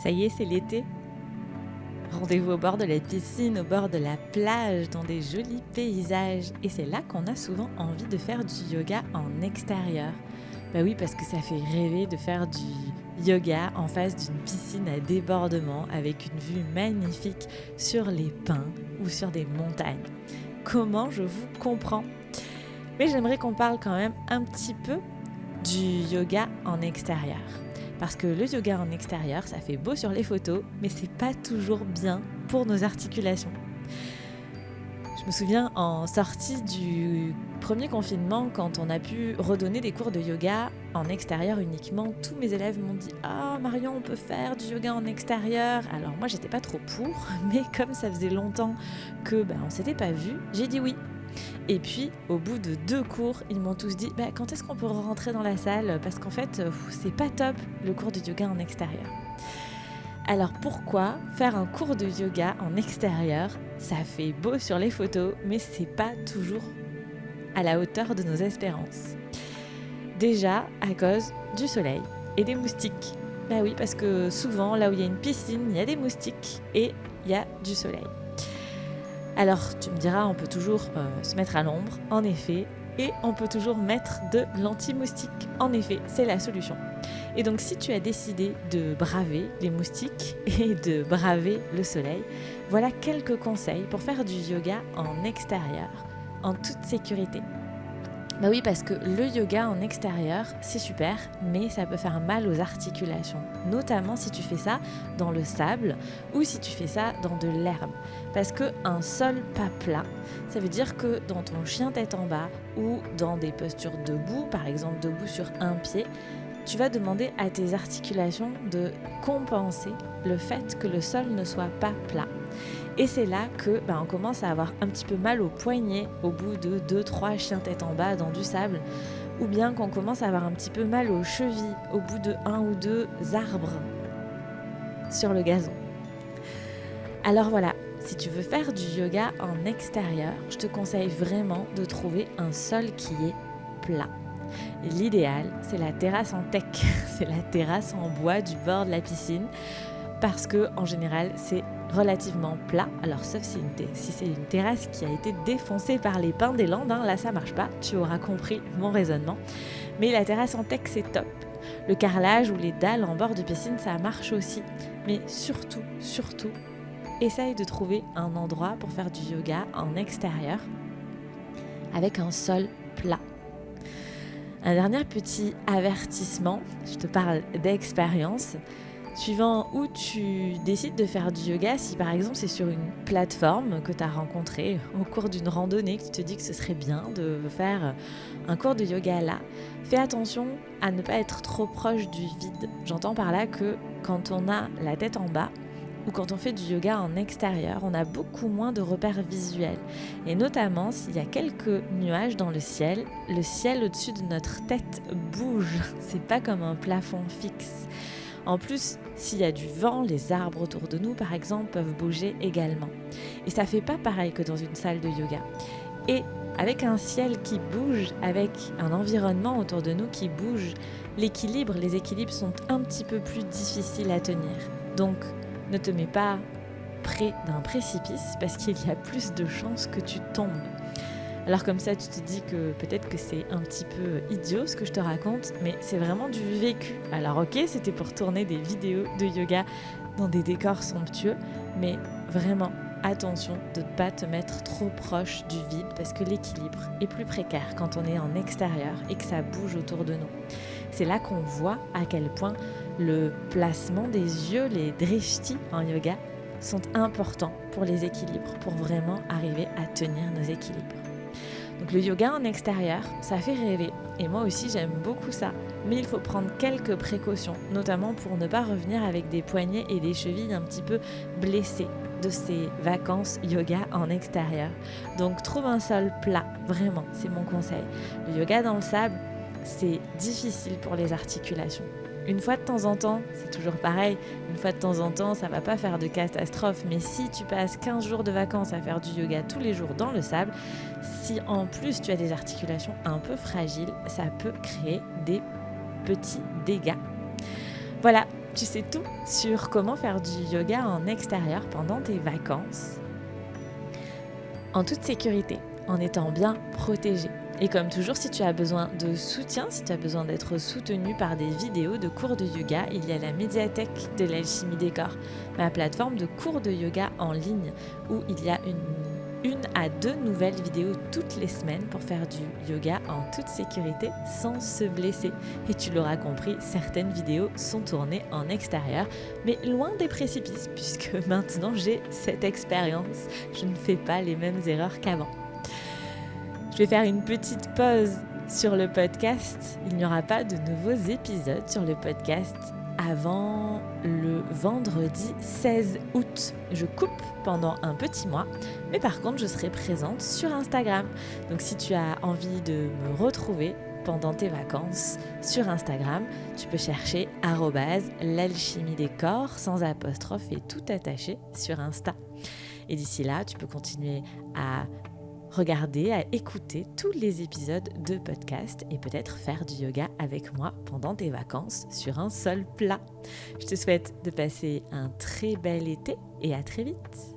Ça y est, c'est l'été. Rendez-vous au bord de la piscine, au bord de la plage, dans des jolis paysages. Et c'est là qu'on a souvent envie de faire du yoga en extérieur. Bah oui, parce que ça fait rêver de faire du yoga en face d'une piscine à débordement avec une vue magnifique sur les pins ou sur des montagnes. Comment je vous comprends. Mais j'aimerais qu'on parle quand même un petit peu du yoga en extérieur. Parce que le yoga en extérieur, ça fait beau sur les photos, mais c'est pas toujours bien pour nos articulations. Je me souviens en sortie du premier confinement, quand on a pu redonner des cours de yoga en extérieur uniquement, tous mes élèves m'ont dit « Ah Marion, on peut faire du yoga en extérieur ?» Alors moi, j'étais pas trop pour, mais comme ça faisait longtemps que on s'était pas vu, j'ai dit oui. Et puis, au bout de 2 cours, ils m'ont tous dit « Quand est-ce qu'on peut rentrer dans la salle ? Parce qu'en fait, c'est pas top le cours de yoga en extérieur. » Alors pourquoi faire un cours de yoga en extérieur ? Ça fait beau sur les photos, mais c'est pas toujours à la hauteur de nos espérances. Déjà, à cause du soleil et des moustiques. Bah oui, parce que souvent, là où il y a une piscine, il y a des moustiques et il y a du soleil. Alors, tu me diras, on peut toujours se mettre à l'ombre, en effet, et on peut toujours mettre de l'anti-moustique. En effet, c'est la solution. Et donc, si tu as décidé de braver les moustiques et de braver le soleil, voilà quelques conseils pour faire du yoga en extérieur, en toute sécurité. Bah oui, parce que le yoga en extérieur, c'est super, mais ça peut faire mal aux articulations, notamment si tu fais ça dans le sable ou si tu fais ça dans de l'herbe. Parce qu'un sol pas plat, ça veut dire que dans ton chien tête en bas ou dans des postures debout, par exemple debout sur un pied, tu vas demander à tes articulations de compenser le fait que le sol ne soit pas plat. Et c'est là que on commence à avoir un petit peu mal aux poignets au bout de 2-3 chiens tête en bas dans du sable, ou bien qu'on commence à avoir un petit peu mal aux chevilles au bout de 1 ou 2 arbres sur le gazon. Alors voilà, si tu veux faire du yoga en extérieur, je te conseille vraiment de trouver un sol qui est plat. Et l'idéal, c'est la terrasse en teck, c'est la terrasse en bois du bord de la piscine, parce que en général, c'est relativement plat. Alors sauf si c'est une terrasse qui a été défoncée par les pins des Landes, là ça marche pas, tu auras compris mon raisonnement. Mais la terrasse en teck, c'est top. Le carrelage ou les dalles en bord de piscine, ça marche aussi. Mais surtout, essaye de trouver un endroit pour faire du yoga en extérieur avec un sol plat. Un dernier petit avertissement, je te parle d'expérience. Suivant où tu décides de faire du yoga, si par exemple c'est sur une plateforme que tu as rencontrée au cours d'une randonnée, que tu te dis que ce serait bien de faire un cours de yoga là, fais attention à ne pas être trop proche du vide. J'entends par là que quand on a la tête en bas, ou quand on fait du yoga en extérieur, on a beaucoup moins de repères visuels. Et notamment, s'il y a quelques nuages dans le ciel au-dessus de notre tête bouge. C'est pas comme un plafond fixe. En plus, s'il y a du vent, les arbres autour de nous, par exemple, peuvent bouger également. Et ça fait pas pareil que dans une salle de yoga. Et avec un ciel qui bouge, avec un environnement autour de nous qui bouge, les équilibres sont un petit peu plus difficiles à tenir. Donc, ne te mets pas près d'un précipice parce qu'il y a plus de chances que tu tombes. Alors comme ça, tu te dis que peut-être que c'est un petit peu idiot ce que je te raconte, mais c'est vraiment du vécu. Alors ok, c'était pour tourner des vidéos de yoga dans des décors somptueux, mais vraiment attention de ne pas te mettre trop proche du vide parce que l'équilibre est plus précaire quand on est en extérieur et que ça bouge autour de nous. C'est là qu'on voit à quel point le placement des yeux, les drishti en yoga, sont importants pour les équilibres, pour vraiment arriver à tenir nos équilibres. Donc le yoga en extérieur, ça fait rêver. Et moi aussi, j'aime beaucoup ça. Mais il faut prendre quelques précautions, notamment pour ne pas revenir avec des poignets et des chevilles un petit peu blessées de ces vacances yoga en extérieur. Donc trouve un sol plat, vraiment, c'est mon conseil. Le yoga dans le sable, c'est difficile pour les articulations. Une fois de temps en temps, c'est toujours pareil, une fois de temps en temps, ça va pas faire de catastrophe, mais si tu passes 15 jours de vacances à faire du yoga tous les jours dans le sable, si en plus tu as des articulations un peu fragiles, ça peut créer des petits dégâts. Voilà, tu sais tout sur comment faire du yoga en extérieur pendant tes vacances, en toute sécurité, en étant bien protégé. Et comme toujours, si tu as besoin de soutien, si tu as besoin d'être soutenu par des vidéos de cours de yoga, il y a la médiathèque de l'Alchimie des Corps, ma plateforme de cours de yoga en ligne, où il y a une à deux nouvelles vidéos toutes les semaines pour faire du yoga en toute sécurité sans se blesser. Et tu l'auras compris, certaines vidéos sont tournées en extérieur, mais loin des précipices, puisque maintenant j'ai cette expérience. Je ne fais pas les mêmes erreurs qu'avant. Je vais faire une petite pause sur le podcast. Il n'y aura pas de nouveaux épisodes sur le podcast avant le vendredi 16 août. Je coupe pendant un petit mois, mais par contre, je serai présente sur Instagram. Donc si tu as envie de me retrouver pendant tes vacances sur Instagram, tu peux chercher @l'alchimie des corps sans apostrophe et tout attaché sur Insta. Et d'ici là, tu peux continuer à regarder, à écouter tous les épisodes de podcast et peut-être faire du yoga avec moi pendant tes vacances sur un sol plat. Je te souhaite de passer un très bel été et à très vite.